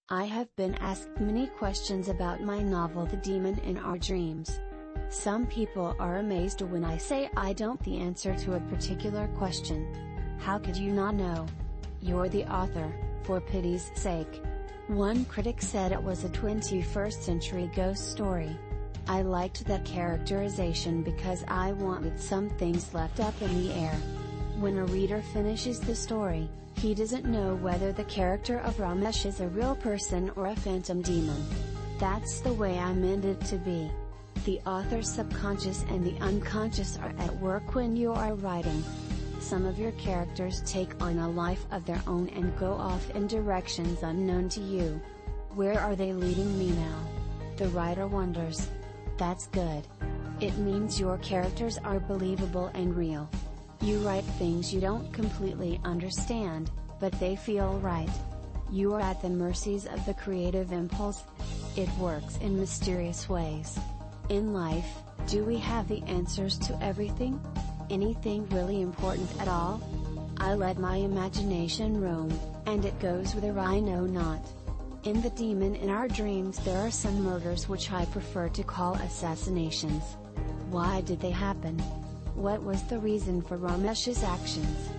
I have been asked many questions about my novel The Demon in Our Dreams. Some people are amazed when I say I don't know the answer to a particular question. How could you not know? You're the author, for pity's sake. One critic said it was a 21st century ghost story. I liked that characterization because I wanted some things left up in the air. When a reader finishes the story, he doesn't know whether the character of Ramesh is a real person or a phantom demon. That's the way I meant it to be. The author's subconscious and the unconscious are at work when you are writing. Some of your characters take on a life of their own and go off in directions unknown to you. Where are they leading me now? The writer wonders. That's good. It means your characters are believable and real. You write things you don't completely understand, but they feel right. You are at the mercies of the creative impulse. It works in mysterious ways. In life, do we have the answers to everything? Anything really important at all? I let my imagination roam, and it goes whither I know not. In The Demon in Our Dreams there are some murders which I prefer to call assassinations. Why did they happen? What was the reason for Ramesh's actions?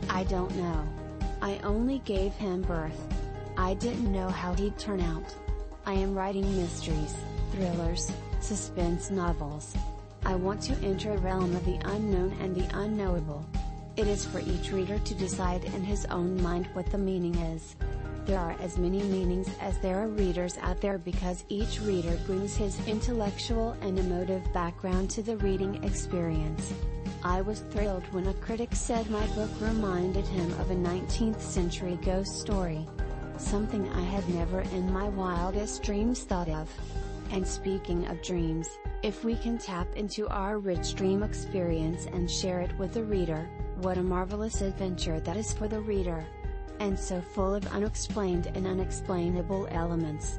I don't know. I only gave him birth. I didn't know how he'd turn out. I am writing mysteries, thrillers, suspense novels. I want to enter a realm of the unknown and the unknowable. It is for each reader to decide in his own mind what the meaning is. There are as many meanings as there are readers out there because each reader brings his intellectual and emotive background to the reading experience. I was thrilled when a critic said my book reminded him of a 19th century ghost story. Something I had never in my wildest dreams thought of. And speaking of dreams, if we can tap into our rich dream experience and share it with the reader, what a marvelous adventure that is for the reader. And so full of unexplained and unexplainable elements.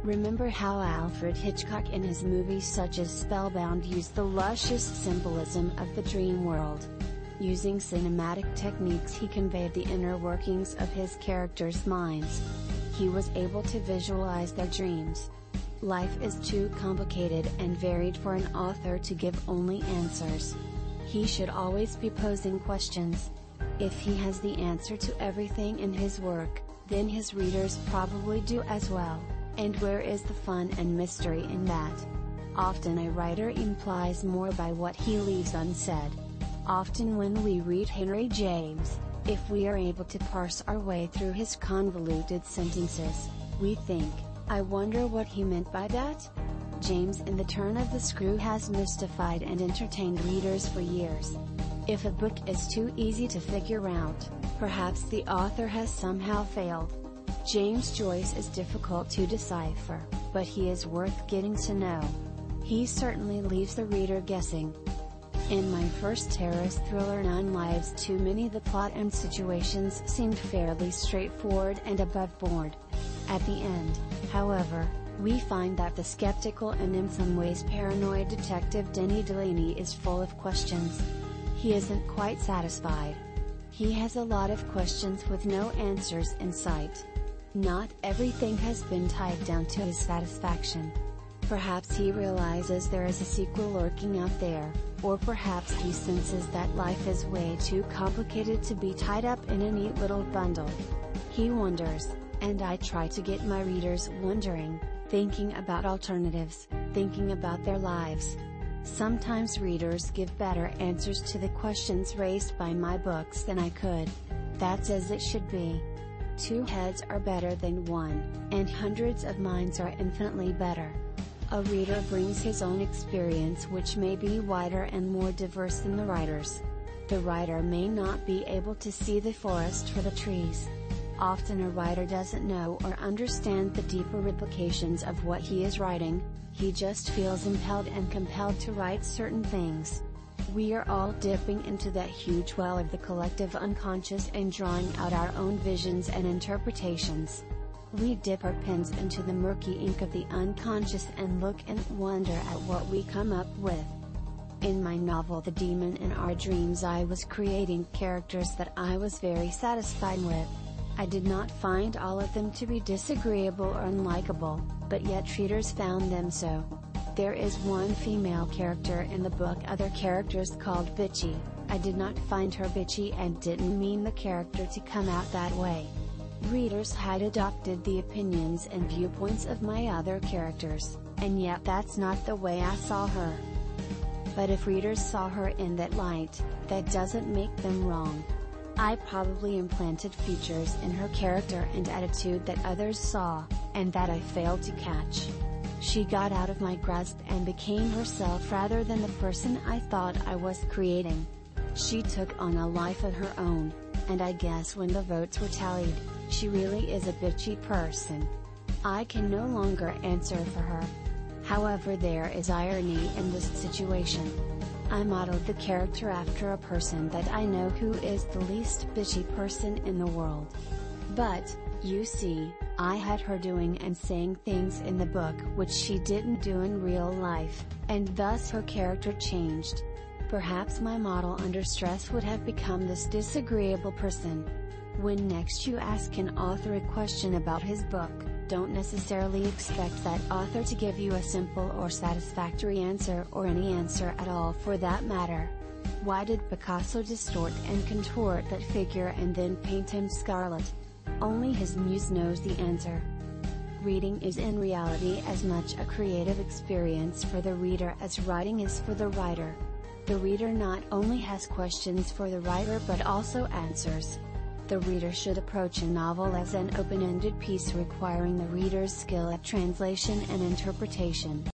Remember how Alfred Hitchcock in his movies such as Spellbound used the luscious symbolism of the dream world. Using cinematic techniques he conveyed the inner workings of his characters' minds. He was able to visualize their dreams. Life is too complicated and varied for an author to give only answers. He should always be posing questions. If he has the answer to everything in his work, then his readers probably do as well. And where is the fun and mystery in that? Often a writer implies more by what he leaves unsaid. Often when we read Henry James, if we are able to parse our way through his convoluted sentences, we think, I wonder what he meant by that? James in The Turn of the Screw has mystified and entertained readers for years. If a book is too easy to figure out, perhaps the author has somehow failed. James Joyce is difficult to decipher, but he is worth getting to know. He certainly leaves the reader guessing. In my first terrorist thriller None Lives Too Many, the plot and situations seemed fairly straightforward and above board. At the end, however, we find that the skeptical and in some ways paranoid detective Denny Delaney is full of questions. He isn't quite satisfied. He has a lot of questions with no answers in sight. Not everything has been tied down to his satisfaction. Perhaps he realizes there is a sequel lurking out there, or perhaps he senses that life is way too complicated to be tied up in a neat little bundle. He wonders, and I try to get my readers wondering, thinking about alternatives, thinking about their lives. Sometimes readers give better answers to the questions raised by my books than I could. That's as it should be. Two heads are better than one, and hundreds of minds are infinitely better. A reader brings his own experience which may be wider and more diverse than the writer's. The writer may not be able to see the forest for the trees. Often a writer doesn't know or understand the deeper implications of what he is writing, he just feels impelled and compelled to write certain things. We are all dipping into that huge well of the collective unconscious and drawing out our own visions and interpretations. We dip our pens into the murky ink of the unconscious and look and wonder at what we come up with. In my novel The Demon in Our Dreams I was creating characters that I was very satisfied with. I did not find all of them to be disagreeable or unlikable, but yet readers found them so. There is one female character in the book other characters called bitchy. I did not find her bitchy and didn't mean the character to come out that way. Readers had adopted the opinions and viewpoints of my other characters, and yet that's not the way I saw her. But if readers saw her in that light, that doesn't make them wrong. I probably implanted features in her character and attitude that others saw, and that I failed to catch. She got out of my grasp and became herself rather than the person I thought I was creating. She took on a life of her own, and I guess when the votes were tallied, she really is a bitchy person. I can no longer answer for her. However, there is irony in this situation. I modeled the character after a person that I know who is the least bitchy person in the world. But, you see, I had her doing and saying things in the book which she didn't do in real life, and thus her character changed. Perhaps my model under stress would have become this disagreeable person. When next you ask an author a question about his book, don't necessarily expect that author to give you a simple or satisfactory answer or any answer at all for that matter. Why did Picasso distort and contort that figure and then paint him scarlet? Only his muse knows the answer. Reading is in reality as much a creative experience for the reader as writing is for the writer. The reader not only has questions for the writer but also answers. The reader should approach a novel as an open-ended piece requiring the reader's skill at translation and interpretation.